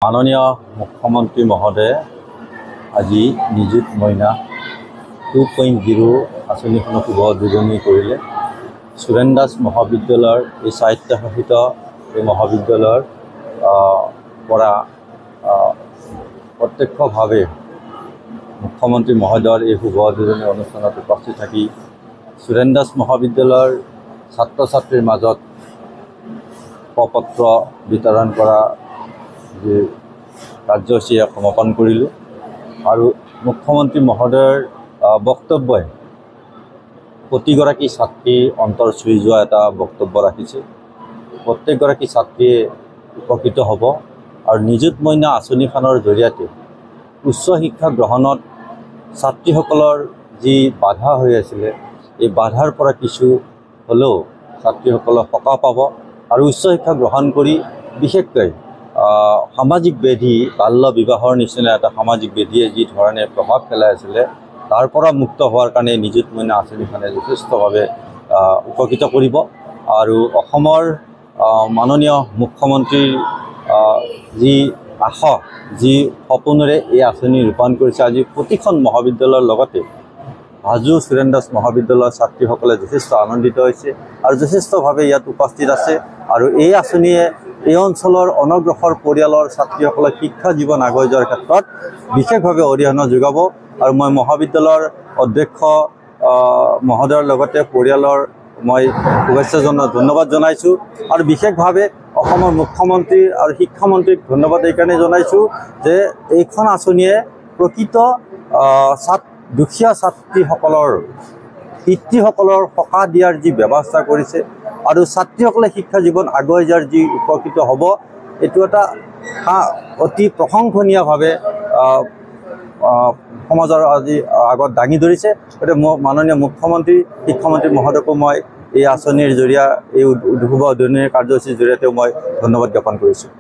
মাননীয় মুখ্যমন্ত্ৰী মহোদয়ে আজি নিযুত মইনা 2.0 আঁচনিখনক শুভ উদ্বোধনী কৰিলে। সুৰেণ দাস মহাবিদ্যালয়ৰ এই স্বায়ত্তশাসিত এই মহাবিদ্যালয়ৰ পৰা প্ৰত্যক্ষভাৱে মুখ্যমন্ত্ৰী মহোদয়ৰ এই শুভ উদ্বোধনী অনুষ্ঠানত উপস্থিত থাকি সুৰেণ দাস মহাবিদ্যালয়ৰ ছাত্ৰ ছাত্ৰীৰ মাজত প্ৰপত্ৰ বিতৰণ কৰা যে কাৰ্যসূচী সমাপন কৰিলোঁ আৰু মুখ্যমন্ত্ৰী মহোদয়ৰ বক্তব্যই প্ৰতিগৰাকী ছাত্ৰীৰ অন্তৰ চুই যোৱা এটা বক্তব্য ৰাখিছে। প্ৰত্যেকগৰাকী ছাত্ৰীয়ে উপকৃত হ'ব আৰু নিযুত মইনা আঁচনিখনৰ জৰিয়তে উচ্চ শিক্ষা গ্ৰহণত ছাত্ৰীসকলৰ যি বাধা হৈ আছিলে এই বাধাৰ পৰা কিছু হ'লেও ছাত্ৰীসকলে সকাহ পাব আৰু উচ্চ শিক্ষা গ্ৰহণ কৰি বিশেষকৈ সামাজিক ব্যাধি বাল্য বিবাহৰ নিচিনা এটা সামাজিক ব্যাধিয়ে যি ধৰণে প্ৰভাৱ পেলাই আছিলে তাৰ পৰা মুক্ত হোৱাৰ কাৰণে নিযুত মইনা আঁচনিখনে যথেষ্টভাৱে উপকৃত কৰিব আৰু অসমৰ মাননীয় মুখ্যমন্ত্ৰীৰ যি আশা যি সপোনেৰে এই আঁচনি ৰূপায়ণ কৰিছে। আজি প্ৰতিখন মহাবিদ্যালয়ৰ লগতে হাজো সুৰেণ দাস মহাবিদ্যালয়ৰ ছাত্ৰীসকলে যথেষ্ট আনন্দিত হৈছে আৰু যথেষ্টভাৱে ইয়াত উপস্থিত আছে আৰু এই আঁচনিয়ে এই অঞ্চলৰ অনগ্ৰসৰ পৰিয়ালৰ ছাত্ৰীসকলক শিক্ষা জীৱন আগুৱাই যোৱাৰ ক্ষেত্ৰত বিশেষভাৱে অৰিহণা যোগাব আৰু মই মহাবিদ্যালয়ৰ অধ্যক্ষ মহোদয়ৰ লগতে পৰিয়ালৰ মই শুভেচ্ছা ধন্যবাদ জনাইছোঁ আৰু বিশেষভাৱে অসমৰ মুখ্যমন্ত্ৰী আৰু শিক্ষামন্ত্ৰীক ধন্যবাদ এইকাৰণে জনাইছোঁ যে এইখন আঁচনিয়ে প্ৰকৃত দুখীয়া ছাত্ৰীসকলৰ পিতৃসকলৰ সকাহ দিয়াৰ যি ব্যৱস্থা কৰিছে আৰু ছাত্ৰীসকলে শিক্ষা জীৱন আগুৱাই যোৱাৰ যি উপকৃত হ'ব এইটো এটা অতি প্ৰশংসনীয়ভাৱে সমাজৰ আজি আগত দাঙি ধৰিছে। গতিকে মাননীয় মুখ্যমন্ত্ৰী শিক্ষামন্ত্ৰী মহোদয়কো মই এই আঁচনিৰ জৰিয়তে এই শুভ উদ্বোধনী কাৰ্যসূচীৰ জৰিয়তেও মই ধন্যবাদ জ্ঞাপন কৰিছোঁ।